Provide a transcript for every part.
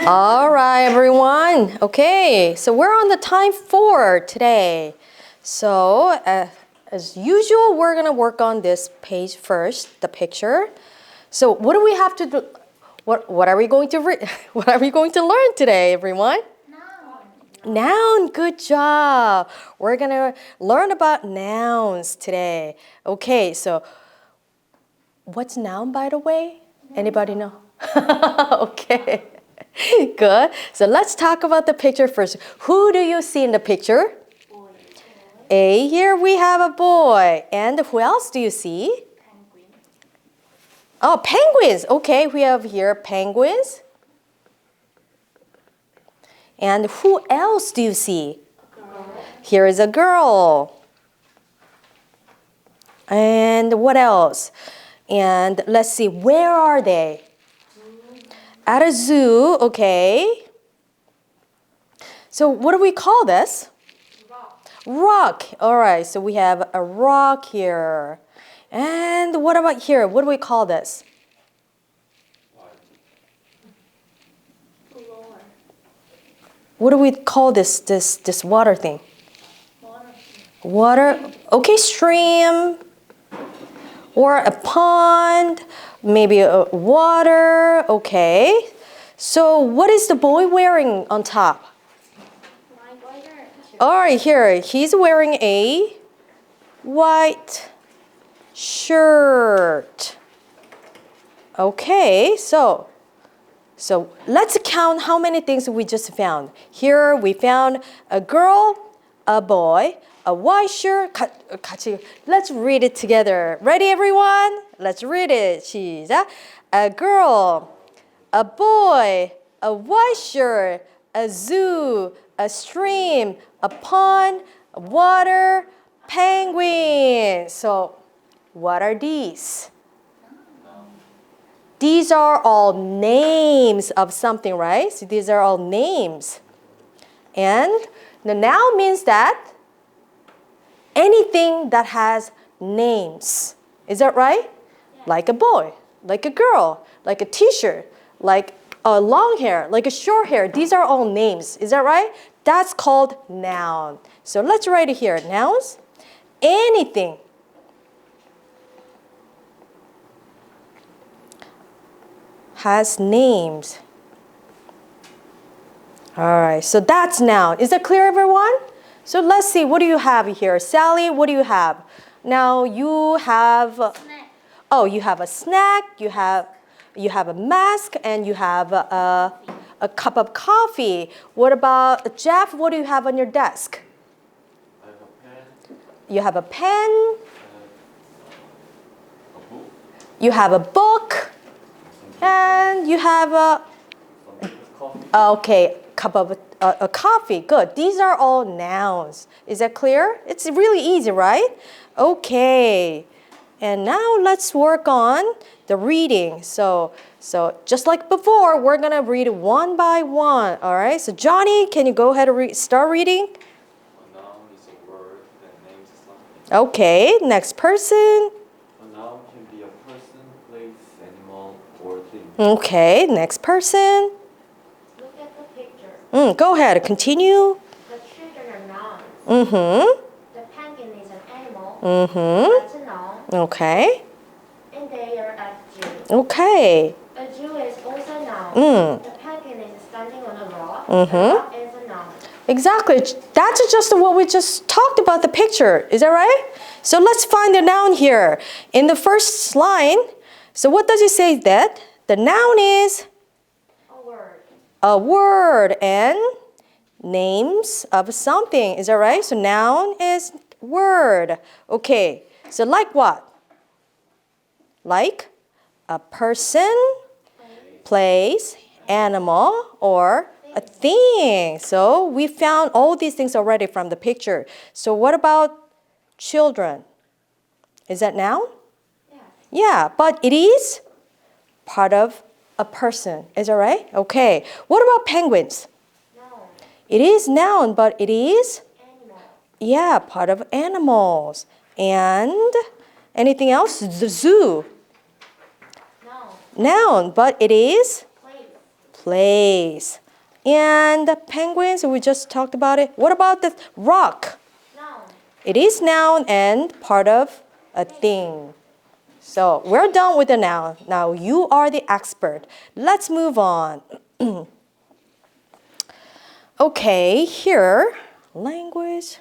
All right, everyone. Okay, so we're on the time 4 today. So, as usual, we're going to work on this page first, the picture. So, what do we have to do? What are we going to read? What are we going to learn today, everyone? Noun, good job. We're going to learn about nouns today. Okay, so what's noun, by the way? Anybody know? Okay, good. So let's talk about the picture first. Who do you see in the picture? Boy. A, here we have a boy. And who else do you see? Penguin. Oh, penguins. Okay, we have here penguins. And who else do you see? Girl. Here is a girl. And what else? And let's see, where are they? At a zoo, okay. So what do we call this? Rock. Rock. All right, so we have a rock here. And what about here? What do we call this? Floor. What do we call this water thing? Water. Water, okay, stream. Or a pond, maybe a water, okay. So what is the boy wearing on top? White water. All right, here, he's wearing a white shirt. Okay, so let's count how many things we just found. Here we found a girl, a boy, a white shirt. 같이, let's read it together. Ready, everyone? Let's read it. 시작. A girl, a boy, a white shirt, a zoo, a stream, a pond, water, penguin. So, what are these? These are all names of something, right? So these are all names. And the noun means that anything that has names. Is that right? Yeah. Like a boy, like a girl, like a t-shirt, like a long hair, like a short hair. These are all names. Is that right? That's called noun. So let's write it here. Nouns. Anything has names. All right, so that's noun. Is that clear, everyone? So let's see, what do you have here? Sally, what do you have? Now you have, Snack. oh, you have a snack, you have a mask, and you have a cup of coffee. What about Jeff? What do you have on your desk? I have a pen, You have a pen, a book, you have a book, and you have some coffee. okay, cup of a coffee. Good. These are all nouns. Is that clear? It's really easy, right? Okay. And now let's work on the reading. So just like before, we're gonna read one by one. All right. So Johnny, can you go ahead and start reading? A noun is a word that names something. Okay. Next person. A noun can be a person, place, animal, or thing. Okay. Next person. Look at the picture. Go ahead. Continue. The children are nouns. Mm-hmm. The penguin is an animal. Mm-hmm. That's a noun. Okay. And they are at zoo. Okay. A zoo is also a noun. The penguin is standing on a rock. Mhm. The rock is a noun. Exactly. That's just what we just talked about the picture. Is that right? So let's find the noun here. In the first line, so what does it say that? The noun is A word. a word and names of something. Is that right? So noun is word. Okay. So like what? Like a person, place, animal, or a thing. So we found all these things already from the picture. So what about children? Is that noun? Yeah. Yeah, but it is part of a person. Is that right? Okay. What about penguins? Noun. It is noun, but it is, Animal. yeah, part of animals. And anything else? The zoo. Noun. Noun, but it is Place. place. And the penguins, we just talked about it. What about the rock? Noun. It is noun and part of a thing. So we're done with the noun. Now you are the expert. Let's move on. Okay, here, language.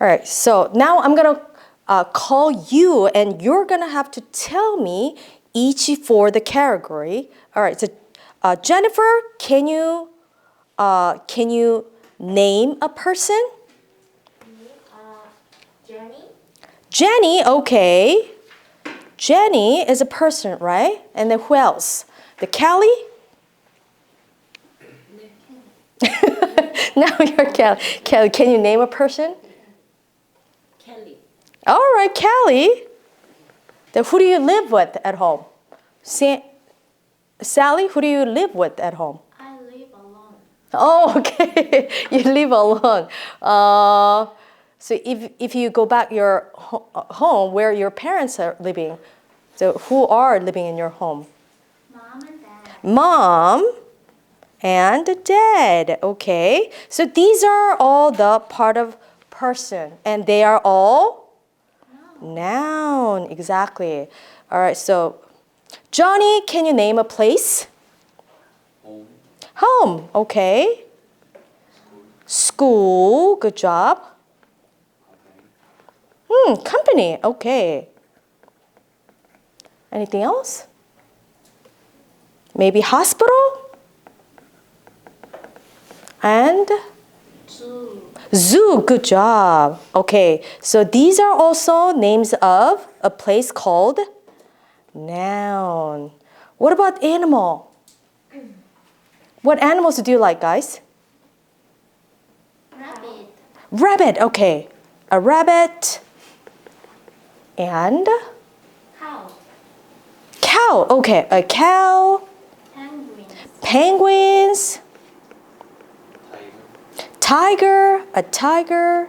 All right, so now I'm going to call you and you're going to have to tell me each for the category. All right, so Jennifer, can you name a person? Jenny. Jenny, okay. Jenny is a person, right? And then who else? The Kelly? Now you're Kelly. Kelly, can you name a person? Kelly. All right, Kelly. Then who do you live with at home? Sally, who do you live with at home? I live alone. Oh, okay. You live alone. So if you go back your home where your parents are living, so who are living in your home? Mom and Dad. Mom and dad. Okay. So these are all the part of person, and they are all noun. Exactly. All right. So Johnny, can you name a place? Home. Home. Okay. School. Good job. Company. Okay. Anything else? Maybe hospital? And zoo. Good job. Okay. So these are also names of a place called noun. What about animal? What animals do you like, guys? Rabbit. Rabbit. Okay. A rabbit. And Cow. cow. Okay. A cow. Penguins. Penguins. Tiger. A tiger.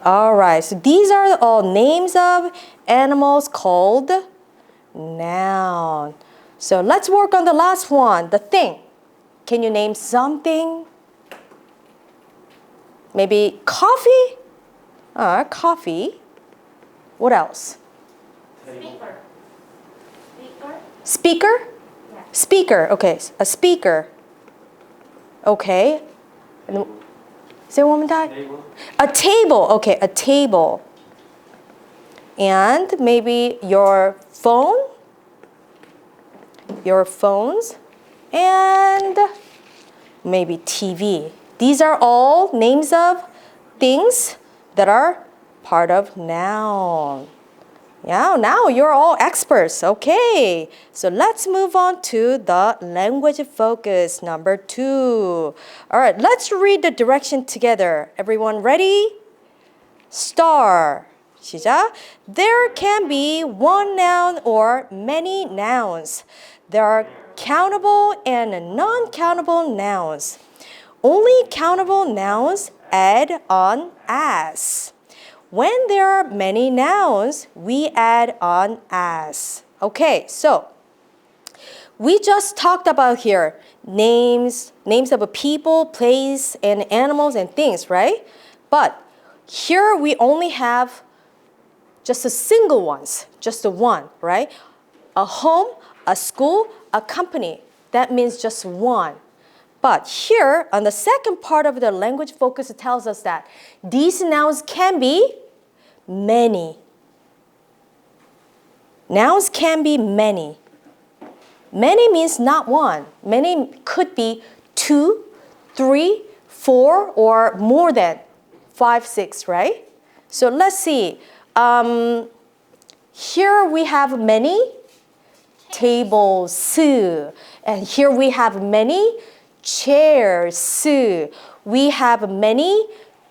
All right. So these are all names of animals called noun. So let's work on the last one, the thing. Can you name something? Maybe coffee? Coffee. What else? Speaker. Speaker. Speaker? Yeah. Speaker. Okay, a speaker. Okay. And say it one more time. Table. A table. Okay, a table. And maybe your phone. Your phones. And maybe TV. These are all names of things that are part of noun. Yeah, now you're all experts. Okay, so let's move on to the language focus number 2. All right, let's read the direction together. Everyone ready? Star. 시작. There can be one noun or many nouns. There are countable and non-countable nouns. Only countable nouns add on as. When there are many nouns, we add on as. Okay, so we just talked about here names of a people, place, and animals and things, right? But here we only have just a single ones, just the one, right? A home, a school, a company. That means just one. But here, on the second part of the language focus, it tells us that these nouns can be many. Nouns can be many. Many means not one. Many could be 2, 3, 4, or more than 5, 6, right? So let's see. Here we have many tables, and here we have many chairs. We have many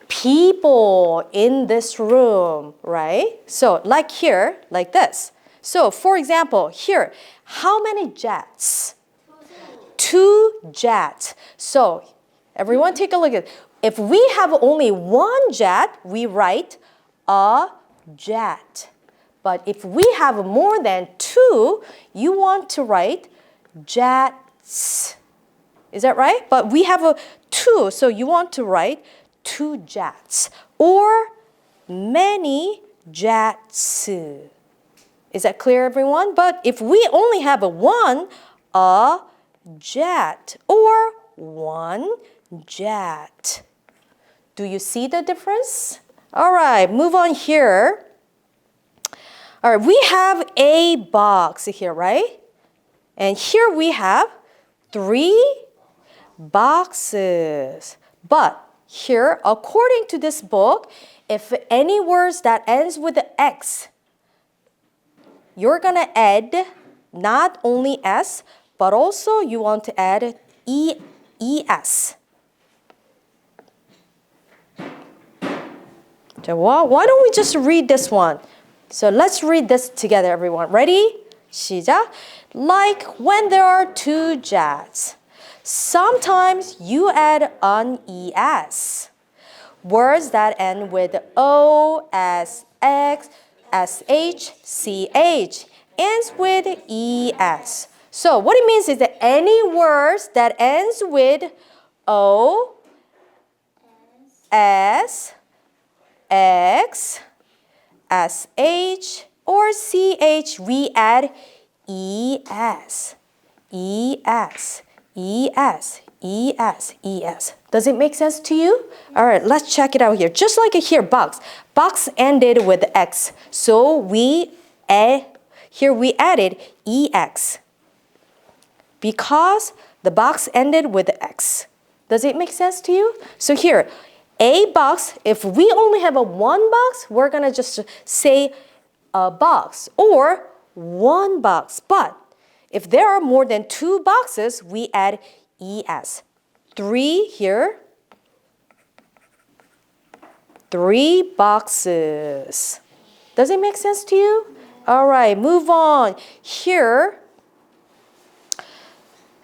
people in this room, right? So like here, like this. So for example, here, how many jets? 2 jets. So everyone take a look at it. If we have only 1 jet, we write a jet. But if we have more than 2, you want to write jats. Is that right? But we have a two, so you want to write 2 jats or many jats. Is that clear, everyone? But if we only have a jet or 1 jet. Do you see the difference? All right, move on here. All right, we have a box here, right? And here we have 3 boxes. But here, according to this book, if any words that ends with the X, you're going to add not only S, but also you want to add ES. So why don't we just read this one? So let's read this together, everyone. Ready? 시작. Like when there are 2 jets, sometimes you add an ES. Words that end with O, S, X, SH, CH ends with ES. So what it means is that any words that ends with O, S, X, SH, or CH, we add ES. ES. ES. ES. ES. Does it make sense to you? All right, let's check it out here. Just like here, box. Box ended with X. So here we added EX. Because the box ended with X. Does it make sense to you? So here, a box, if we only have a 1 box, we're going to just say a box or 1 box. But if there are more than 2 boxes, we add ES. 3 here. 3 boxes. Does it make sense to you? All right, move on. Here,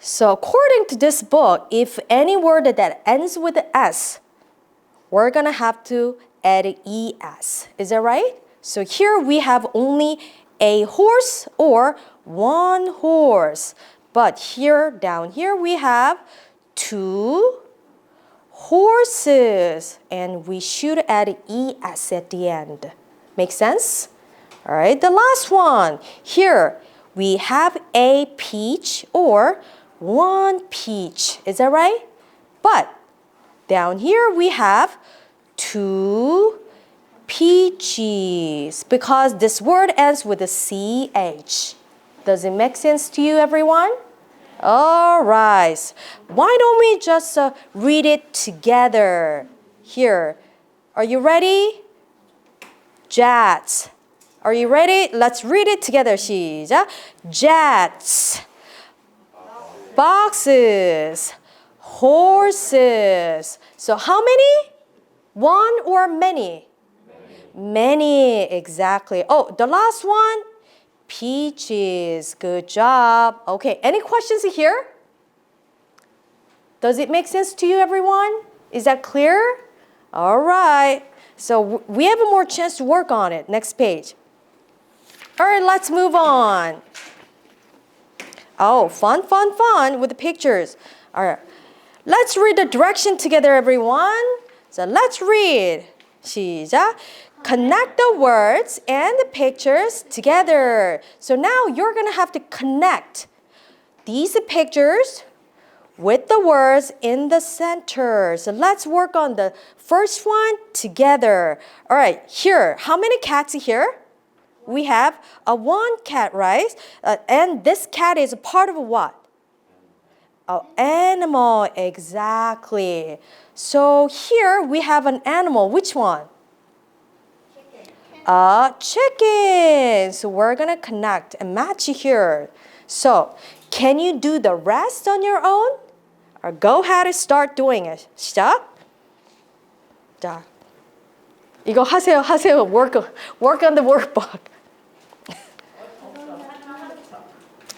so according to this book, if any word that ends with S, we're going to have to add ES. Is that right? So here we have only a horse or 1 horse. But here, down here, we have 2 horses. And we should add ES at the end. Make sense? All right, the last one. Here, we have a peach or 1 peach. Is that right? But down here, we have 2 peaches because this word ends with a CH. Does it make sense to you, everyone? All right. Why don't we just read it together? Here. Are you ready? Jets. Are you ready? Let's read it together. 시작. Jets. Boxes. Horses. So how many? 1 or many? Many, exactly. Oh, the last one? Peaches. Good job. Okay, any questions here? Does it make sense to you, everyone? Is that clear? All right. So we have more chance to work on it. Next page. All right, let's move on. Oh, fun, fun, fun with the pictures. All right. Let's read the direction together, everyone. So let's read. 시작. Connect the words and the pictures together. So now you're going to have to connect these pictures with the words in the center. So let's work on the first one together. All right, here, how many cats here? We have a 1 cat, right? And this cat is a part of what? An animal, exactly. So here we have an animal. Which one? A chicken. So we're going to connect and match here. So can you do the rest on your own? Or go ahead and start doing it. 시작. 자, 이거 하세요. Work on the workbook.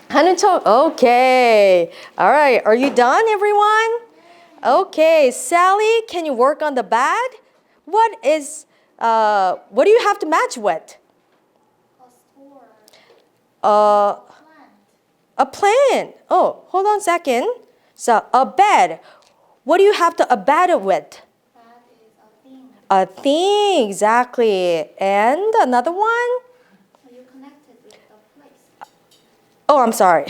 하는 척. Okay. All right. Are you done, everyone? Okay. Sally, can you work on the bag? What do you have to match with? A plant. Oh, hold on a second. So a bed. What do you have to a bed with? That is a thing. A thing, exactly. And another one? So you connected with the place. Oh, I'm sorry.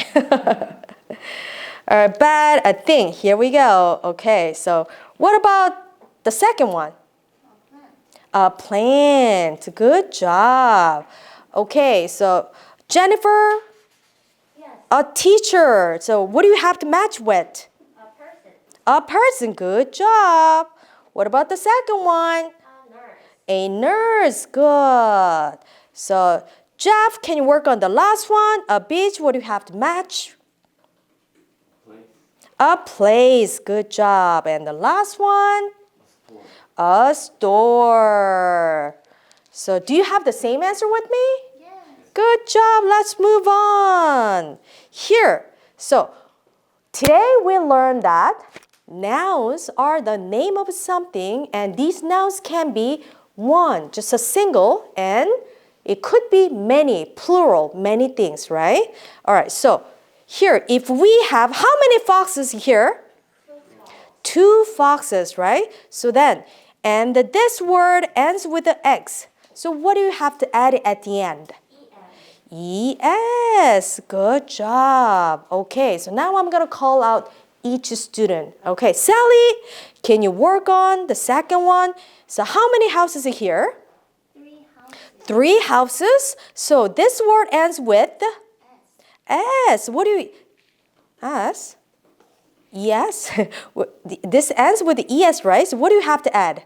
A bed, a thing. Here we go. Okay, so what about the second one? A plant. A plant. Good job. Okay, so Jennifer, Yes. a teacher. So what do you have to match with? A person. A person. Good job. What about the second one? A nurse. A nurse. Good. So Jeff, can you work on the last one? A beach. What do you have to match? Place. A place. Good job. And the last one? Store. A store. So do you have the same answer with me? Yes. Good job. Let's move on. Here. So today we learned that nouns are the name of something, and these nouns can be one, just a single, and it could be many, plural, many things, right? All right. So here, if we have how many foxes here? Two foxes, right? So then, and this word ends with the X. So what do you have to add at the end? ES. Good job. Okay, so now I'm going to call out each student. Okay, Sally, can you work on the second one? So how many houses are here? 3 houses. 3 houses. So this word ends with S. What do you... S? Yes. This ends with ES, right? So what do you have to add?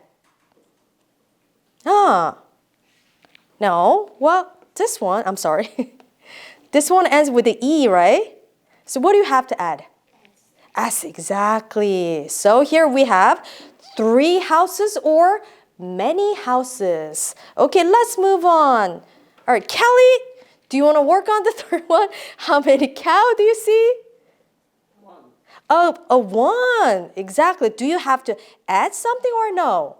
No. Well, this one, I'm sorry. This one ends with the E, right? So what do you have to add? S, exactly. So here we have 3 houses or many houses. Okay, let's move on. All right, Kelly, do you want to work on the third one? How many cow do you see? 1. Oh, a 1. Exactly. Do you have to add something or no?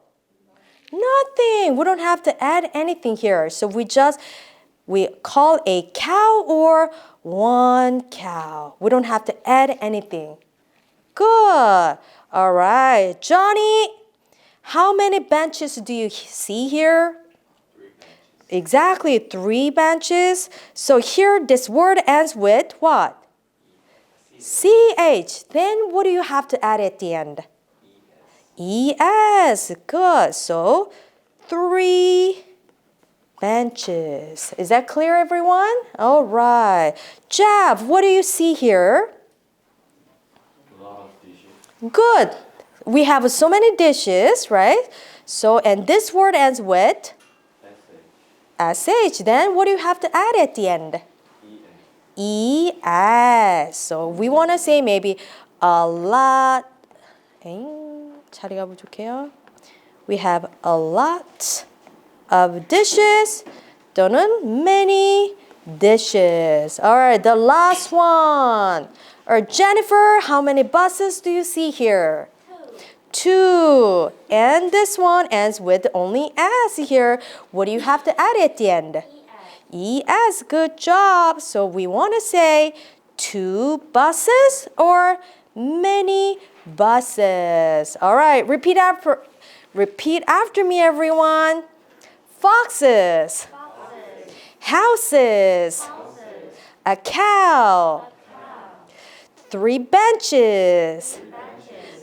Nothing. We don't have to add anything here. So we call a cow or 1 cow. We don't have to add anything. Good. All right. Johnny, how many benches do you see here? 3 benches. Exactly, 3 benches. So here this word ends with what? CH. Then what do you have to add at the end? ES. Good. So 3 benches. Is that clear, everyone? All right. Jav, what do you see here? A lot of dishes. Good. We have so many dishes, right? So, and this word ends with SH. Then what do you have to add at the end? ES. So we want to say maybe a lot. 자리가 부족해요. We have a lot of dishes 또는 many dishes. All right, the last one. Or Jennifer, how many buses do you see here? 2. And this one ends with only S here. What do you have to add at the end? ES. Good job. So we want to say 2 buses or many buses. All right, repeat after me, everyone. Foxes. Houses. A cow. 3 benches.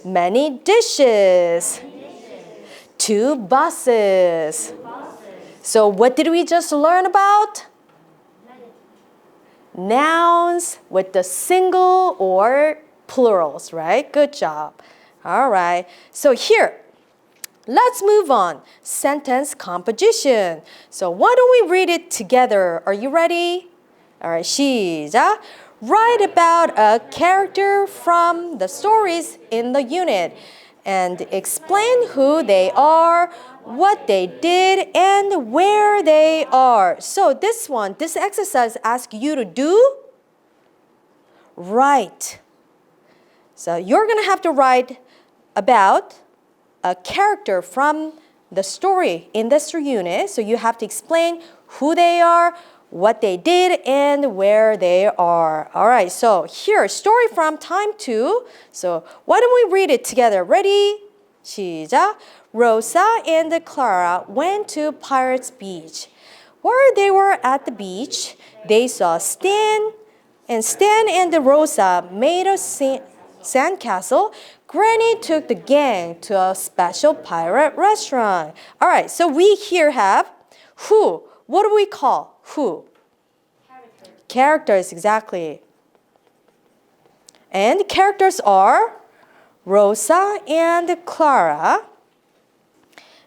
Many dishes. 2 buses. So what did we just learn about? Nouns with the single or plurals, right? Good job. All right. So here, let's move on. Sentence composition. So why don't we read it together? Are you ready? All right, 시작. Write about a character from the stories in the unit and explain who they are, what they did, and where they are. So this exercise asks you to do write. So you're going to have to write about a character from the story in this unit. So you have to explain who they are, what they did, and where they are. All right, so here, story from Time 2. So why don't we read it together? Ready? 시작. Rosa and Clara went to Pirates Beach. While they were at the beach, they saw Stan and Rosa made a sandcastle. Granny took the gang to a special pirate restaurant. All right, so we here have who. What do we call who? Characters, exactly. And characters are Rosa and Clara.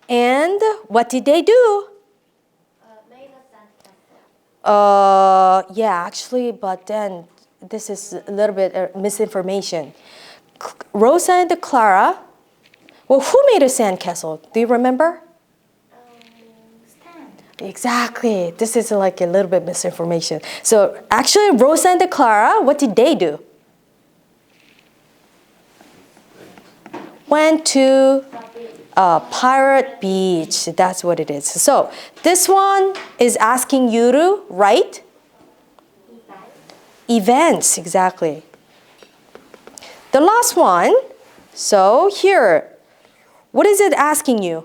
And what did they do? Made a sandcastle. Yeah, actually, but then this is a little bit misinformation. Rosa and Clara. Well, who made a sandcastle? Do you remember? Stand. Exactly. This is like a little bit misinformation. So actually, Rosa and Clara, what did they do? Went to Pirate Beach. That's what it is. So this one is asking you to write events. Exactly. The last one. So here, what is it asking you?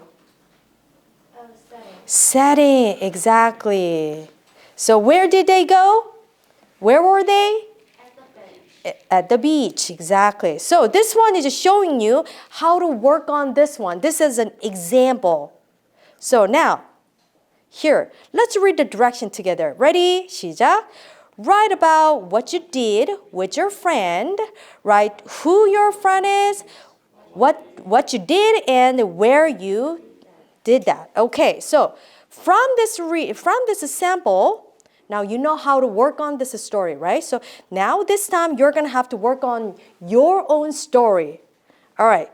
Setting. Exactly. So where did they go? Where were they? At the beach, exactly. So this one is just showing you how to work on this one. This is an example. So now, here, let's read the direction together. Ready? 시작. Write about what you did with your friend. Write who your friend is, what you did, and where you did that. Okay, so from this sample, now you know how to work on this story, right? So now this time you're gonna have to work on your own story. All right.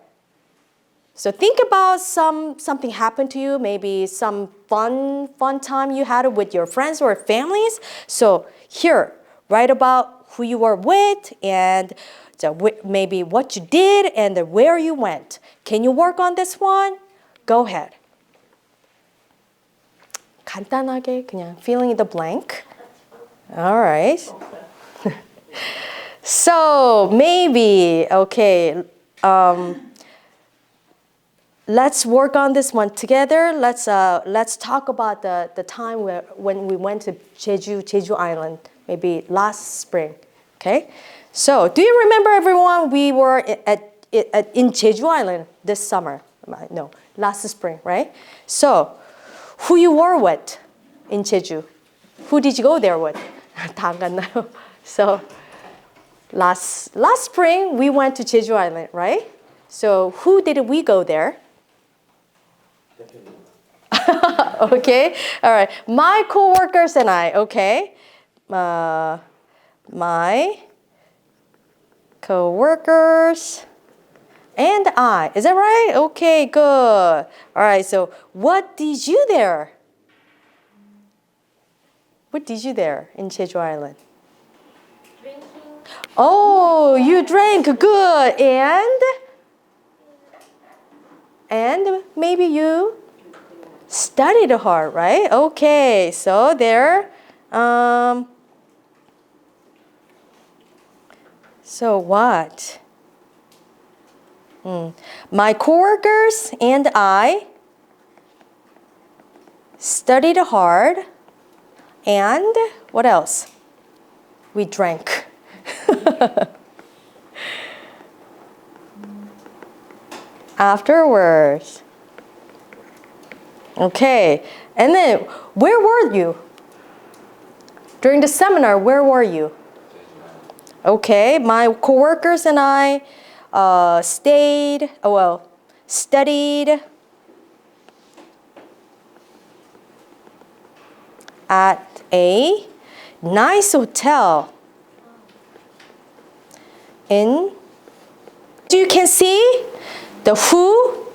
So think about something happened to you, maybe some fun time you had with your friends or families. So here, write about who you were with and maybe what you did and where you went. Can you work on this one? Go ahead. 간단하게 그냥 filling in the blank. All right. So maybe, okay, let's work on this one together. Let's talk about the time when we went to Jeju Island, maybe last spring. Okay. So do you remember, everyone? We were in Jeju Island this summer. No, last spring, right? So who you were with in Jeju? Who did you go there with? 다 안 갔나요? So last spring we went to Jeju Island, right? So who did we go there? Okay, all right. My coworkers and I. Okay, my coworkers and I. Is that right? Okay, good. All right. So what did you there? What did you there in Jeju Island? Drinking. Oh, you drank. Good. And maybe you studied hard, right? Okay. So there. So what? My coworkers and I studied hard, and what else? We drank. Afterwards. Okay, and then where were you? During the seminar, where were you? Okay, my coworkers and I studied at a nice hotel so you can see the who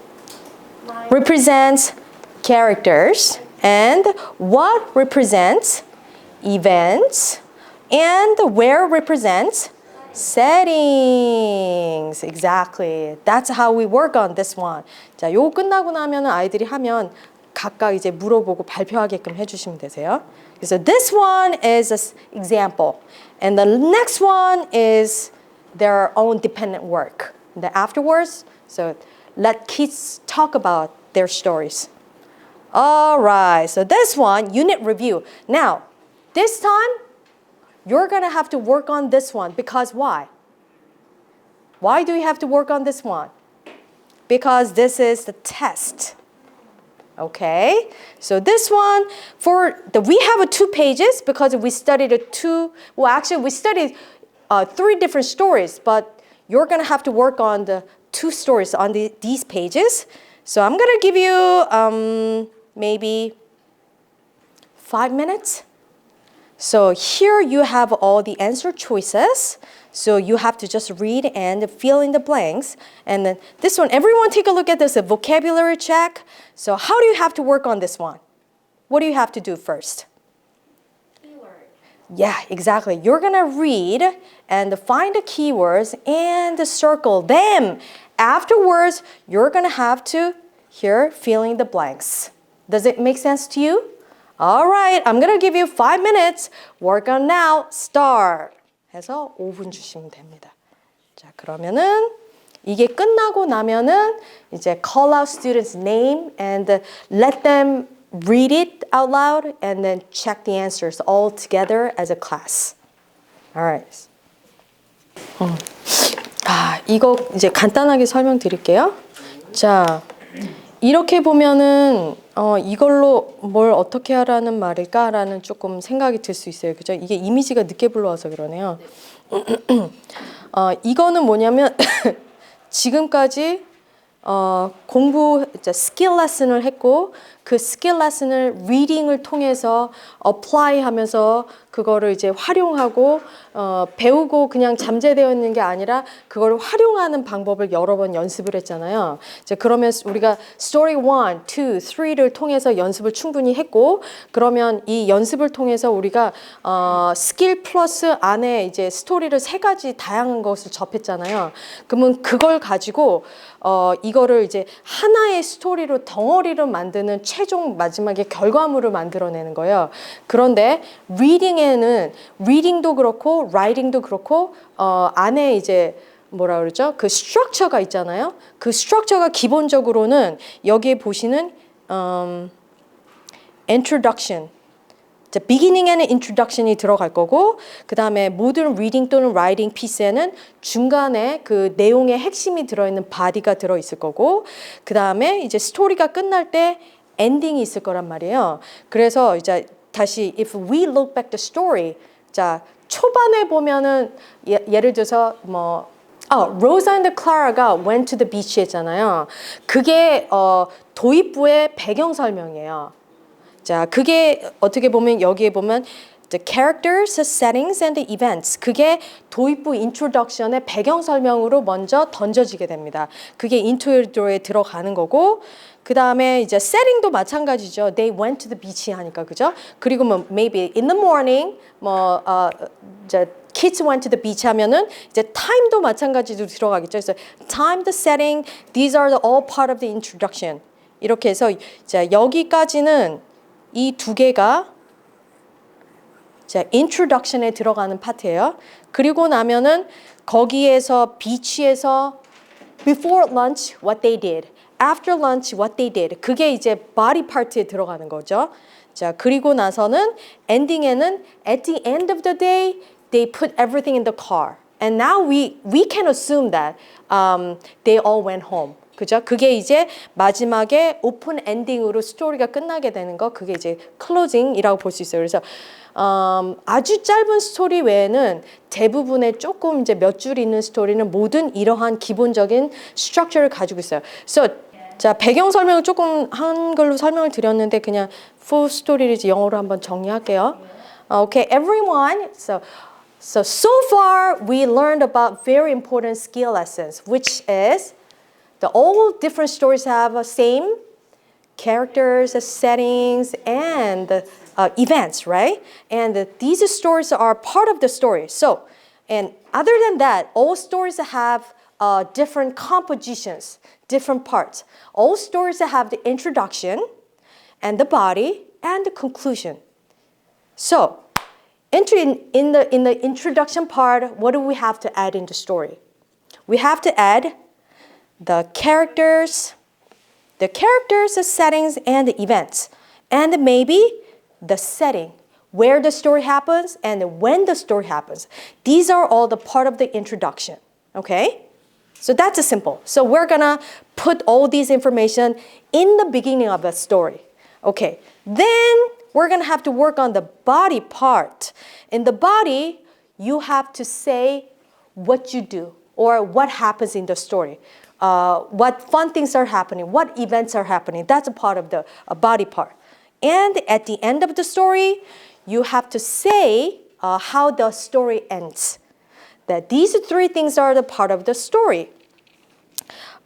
represents characters and what represents events and where represents settings. Exactly. That's how we work on this one. 자, 요거 끝나고 나면 아이들이 하면 각각 이제 물어보고 발표하게끔 해주시면 되세요. 그래서 this one is an example, and the next one is their own dependent work. And then afterwards, so let kids talk about their stories. All right, so this one, unit review. Now, this time, you're going to have to work on this one because why? Why do you have to work on this one? Because this is the test. Okay, so this one, we have 2 pages because we studied we studied 3 different stories, but you're going to have to work on the 2 stories on these pages. So I'm going to give you maybe 5 minutes. So here you have all the answer choices. So you have to just read and fill in the blanks. And then this one, everyone take a look at this, a vocabulary check. So how do you have to work on this one? What do you have to do first? Keyword. Yeah, exactly. You're going to read and find the keywords and circle them. Afterwards, you're going to have to here fill in the blanks. Does it make sense to you? All right, I'm going to give you 5 minutes. Work on now. Start. 해서 5분 주시면 됩니다. 자, 그러면은 이게 끝나고 나면은 이제 call out students' name and let them read it out loud and then check the answers all together as a class. All right. 이거 이제 간단하게 설명드릴게요. 자, 이렇게 보면은 이걸로 뭘 어떻게 하라는 말일까라는 조금 생각이 들 수 있어요. 그죠? 이게 이미지가 늦게 불러와서 그러네요. 이거는 뭐냐면 지금까지 공부 스킬 레슨을 했고 그 스킬 레슨을 리딩을 통해서 apply 하면서 그거를 이제 활용하고 배우고 그냥 잠재되어 있는 게 아니라 그걸 활용하는 방법을 여러 번 연습을 했잖아요. 이제 그러면 우리가 story 1, 2, 3를 통해서 연습을 충분히 했고 그러면 이 연습을 통해서 우리가 스킬 플러스 안에 이제 스토리를 3가지 다양한 것을 접했잖아요. 그러면 그걸 가지고 이거를 이제 하나의 스토리로 덩어리로 만드는 최종 마지막에 결과물을 만들어내는 거예요. 그런데 리딩도 그렇고 writing도 그렇고 안에 이제 뭐라 그러죠? 그 스트럭처가 있잖아요. 그 스트럭처가 기본적으로는 여기에 보시는 introduction, beginning에는 introduction이 들어갈 거고 그 다음에 모든 reading 또는 writing piece에는 중간에 그 내용의 핵심이 들어있는 body가 들어있을 거고 그 다음에 이제 스토리가 끝날 때 엔딩이 있을 거란 말이에요. 그래서 이제 다시 if we look back the story, 자 초반에 보면은 예를 들어서 Rosa and Clara가 went to the beach 했잖아요. 그게 도입부의 배경 설명이에요. 자, 그게 어떻게 보면 여기에 보면 the characters, the settings, and the events. 그게 도입부 introduction의 배경 설명으로 먼저 던져지게 됩니다. 그게 intro에 들어가는 거고 그 다음에 이제 setting도 마찬가지죠. They went to the beach 하니까 그죠? 그리고 뭐 maybe in the morning 이제 kids went to the beach 하면은 이제 time도 마찬가지로 들어가겠죠. 그래서 time, the setting, these are all part of the introduction. 이렇게 해서 자 여기까지는 이 2개가 자 introduction에 들어가는 파트예요. 그리고 나면은 거기에서 비치에서 before lunch what they did, after lunch what they did. 그게 이제 body part에 들어가는 거죠. 자 그리고 나서는 엔딩에는 at the end of the day they put everything in the car. And now we can assume that they all went home. 그죠? 그게 이제 마지막에 오픈 엔딩으로 스토리가 끝나게 되는 거 그게 이제 클로징이라고 볼 수 있어요. 그래서 아주 짧은 스토리 외에는 대부분의 조금 이제 몇 줄 있는 스토리는 모든 이러한 기본적인 스트럭처를 가지고 있어요. So, 자 배경 설명을 조금 한글로 설명을 드렸는데 그냥 full 스토리를 이제 영어로 한번 정리할게요. Okay, everyone. So far we learned about very important skill lessons, which is all different stories have the same characters, settings, and events, right? And these stories are part of the story. So, and other than that, all stories have different compositions, different parts. All stories have the introduction, and the body, and the conclusion. So, in the introduction part, what do we have to add in the story? We have to add the characters, the settings, and the events. And maybe the setting, where the story happens and when the story happens. These are all the part of the introduction, okay? So that's a simple. So we're gonna put all these information in the beginning of the story. Okay, then we're gonna have to work on the body part. In the body, you have to say what you do or what happens in the story. What fun things are happening, what events are happening. That's a part of the body part. And at the end of the story, you have to say how the story ends. That these three things are the part of the story.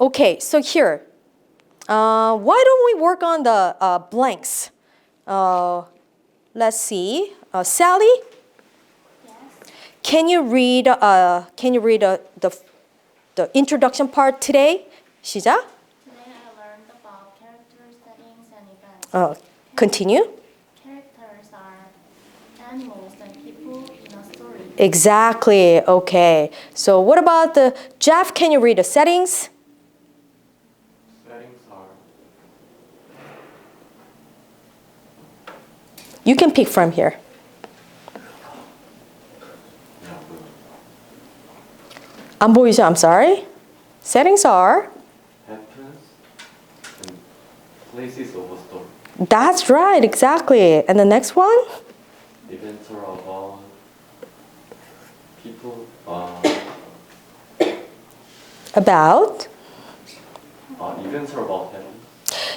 Okay, so here, why don't we work on the blanks? Let's see, Sally. Yes. Can you read the introduction part today? 시작. Today I learned about character settings and events. Continue. Characters are animals and people in a story. Exactly. Okay. So what about the Jeff? Can you read the settings? Settings are You can pick from here. 안 보이죠? I'm sorry. Settings are. happens and places of a story. That's right. Exactly. And the next one? Events are about people. About. Events are about happening.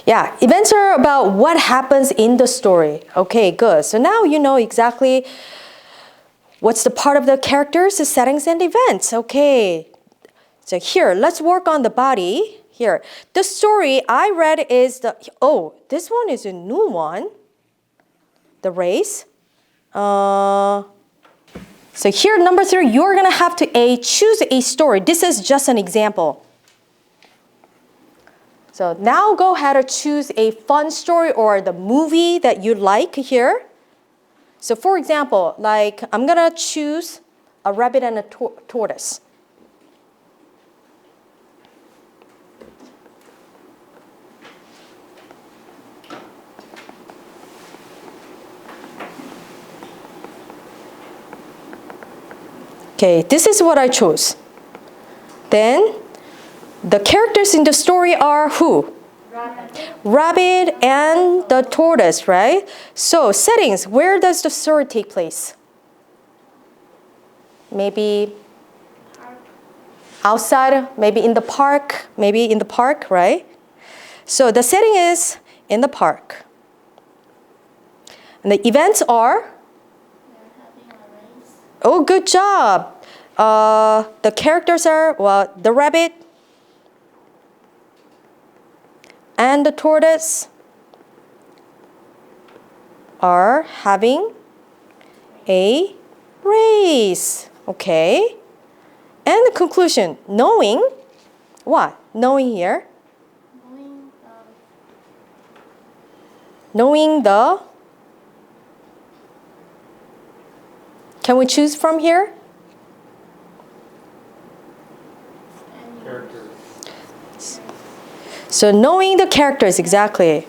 Yeah, events are about what happens in the story. Okay, good. So now you know exactly what's the part of the characters, the settings, and events. Okay. So here, let's work on the body. Here, the story I read is this one is a new one. The race. So here, number 3, you're gonna have to choose a story. This is just an example. So now go ahead and choose a fun story or the movie that you like here. So for example, like I'm gonna choose a rabbit and a tortoise. Okay, this is what I chose. Then the characters in the story are who? Rabbit and the tortoise, right? So settings, where does the story take place? Maybe outside, maybe in the park, right? So the setting is in the park. And the events are? They're having a race. Oh, good job. The characters are, well, the rabbit and the tortoise are having a race. Okay. And the conclusion, knowing what? Knowing here. Knowing the. Can we choose from here? Characters. So knowing the characters, exactly.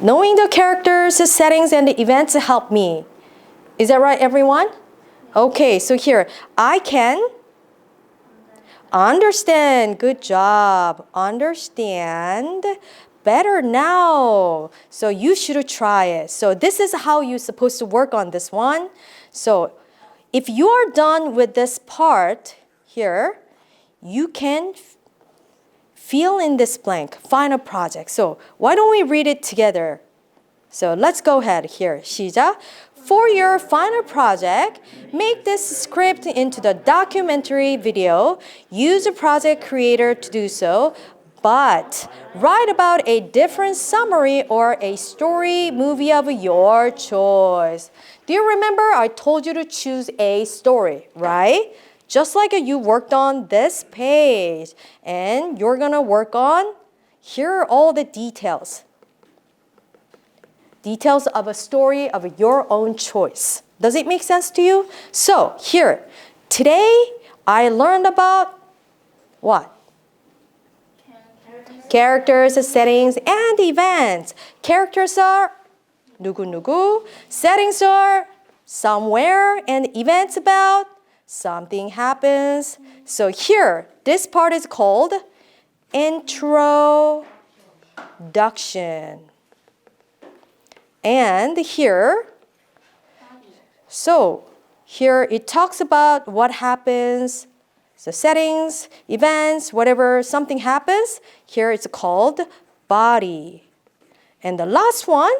Knowing the characters, the settings, and the events help me. Is that right, everyone? Okay, so here, I can understand. Good job. Understand better now. So you should try it. So this is how you're supposed to work on this one. So if you are done with this part here, you can fill in this blank, final project. So why don't we read it together? So let's go ahead here. 시작. For your final project, make this script into the documentary video. Use a project creator to do so, but write about a different summary or a story movie of your choice. Do you remember I told you to choose a story, right? Just like you worked on this page. And you're gonna work on, here are all the details. details of a story of your own choice. Does it make sense to you? So here, today I learned about what? Characters, settings, and events. Characters are 누구누구. Settings are somewhere. And events about something happens. So here, this part is called introduction. And here, so here it talks about what happens, the settings, events, whatever something happens. Here it's called body. And the last one,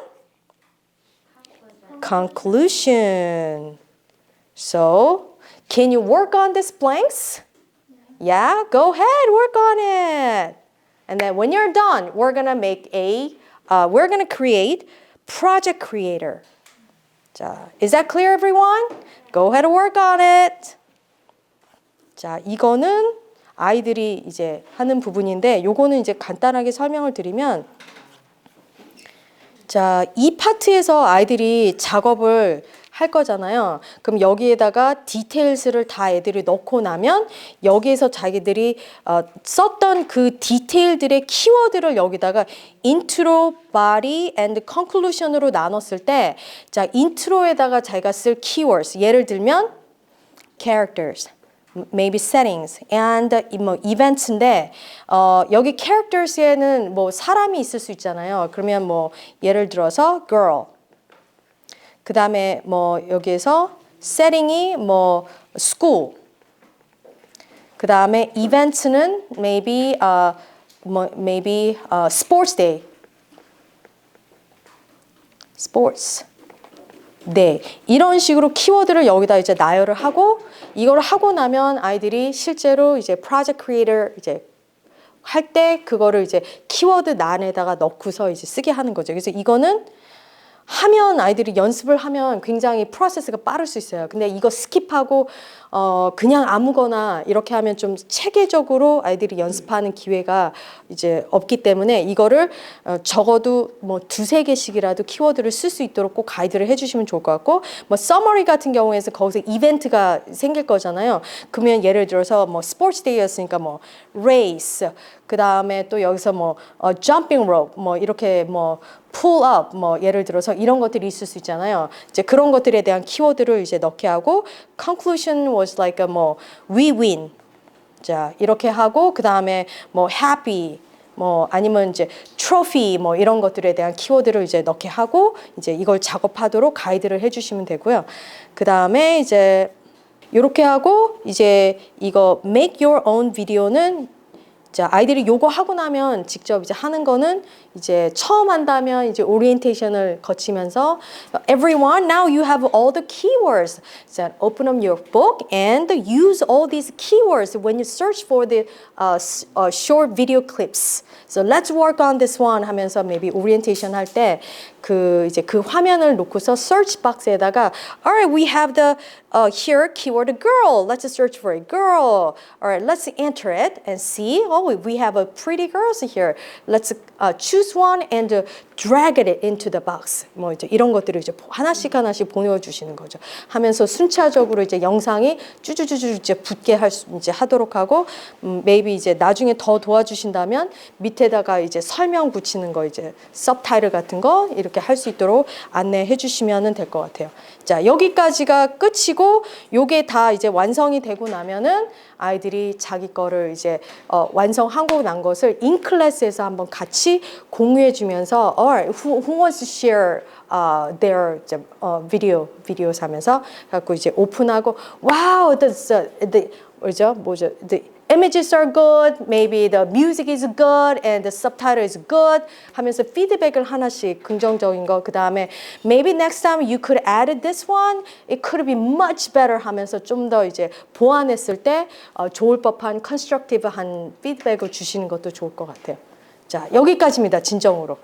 conclusion. So, can you work on these blanks? Yeah, go ahead, work on it. And then when you're done, we're gonna create project creator. 자, is that clear, everyone? Go ahead and work on it. 자, 이거는 아이들이 이제 하는 부분인데, 요거는 이제 간단하게 설명을 드리면, 자, 이 파트에서 아이들이 작업을 할 거잖아요. 그럼 여기에다가 디테일스를 다 애들이 넣고 나면 여기에서 자기들이 썼던 그 디테일들의 키워드를 여기다가 인트로, body, and conclusion으로 나눴을 때, 자, 인트로에다가 자기가 쓸 keywords, 예를 들면 characters, maybe settings, and 뭐 events인데 여기 characters에는 뭐 사람이 있을 수 있잖아요. 그러면 뭐 예를 들어서 girl. 그 다음에 뭐 여기에서 setting이 뭐 school. 그 다음에 events는 maybe sports day. sports. 네, 이런 식으로 키워드를 여기다 이제 나열을 하고 이걸 하고 나면 아이들이 실제로 이제 프로젝트 크리에이터 이제 할 때 그거를 이제 키워드 란에다가 넣고서 이제 쓰게 하는 거죠. 그래서 이거는 하면 아이들이 연습을 하면 굉장히 프로세스가 빠를 수 있어요. 근데 이거 스킵하고 그냥 아무거나 이렇게 하면 좀 체계적으로 아이들이 연습하는 기회가 이제 없기 때문에 이거를 적어도 뭐 2-3개씩이라도 키워드를 쓸 수 있도록 꼭 가이드를 해주시면 좋을 것 같고, 뭐 서머리 같은 경우에는 거기서 이벤트가 생길 거잖아요. 그러면 예를 들어서 뭐 스포츠 데이였으니까 뭐 레이스, 그 다음에 또 여기서 뭐 jumping rope, 뭐 이렇게 뭐 pull up, 뭐 예를 들어서 이런 것들이 있을 수 있잖아요. 이제 그런 것들에 대한 키워드를 이제 넣게 하고, conclusion was like a 뭐 we win. 자, 이렇게 하고 그 다음에 뭐 happy, 뭐 아니면 이제 trophy, 뭐 이런 것들에 대한 키워드를 이제 넣게 하고 이제 이걸 작업하도록 가이드를 해주시면 되고요. 그 다음에 이제 이렇게 하고 이제 이거 make your own video는 자, 아이들이 요거 하고 나면 직접 이제 하는 거는 이제 처음 한다면 이제 오리엔테이션을 거치면서 everyone, now you have all the keywords. So open up your book and use all these keywords when you search for the short video clips. So let's work on this one 하면서 maybe 오리엔테이션 할 때 그 이제 그 화면을 놓고서 search box에다가 alright, we have the here keyword girl. Let's search for a girl. Alright, let's enter it and see. Oh, we have a pretty girls here. Let's choose one and drag it into the box. 뭐 이제 이런 것들을 이제 하나씩 보내주시는 거죠. 하면서 순차적으로 이제 영상이 쭈쭈쭈쭈 이제 붙게 이제 하도록 하고, maybe 이제 나중에 더 도와주신다면 밑에다가 이제 설명 붙이는 거 이제 서브타이틀 같은 거 이렇게 할 수 있도록 안내해 주시면 될 것 같아요. 자, 여기까지가 끝이고 요게 다 이제 완성이 되고 나면은 아이들이 자기 거를 이제 완성하고 난 것을 인클래스에서 한번 같이 공유해 주면서 alright, who wants to share their videos 하면서 갖고 이제 오픈하고 wow, the images are good, maybe the music is good, and the subtitle is good 하면서 피드백을 하나씩 긍정적인 거, 그 다음에 maybe next time you could add this one, it could be much better 하면서 좀 더 이제 보완했을 때 좋을 법한 constructive한 피드백을 주시는 것도 좋을 것 같아요. 자, 여기까지입니다. 진정으로.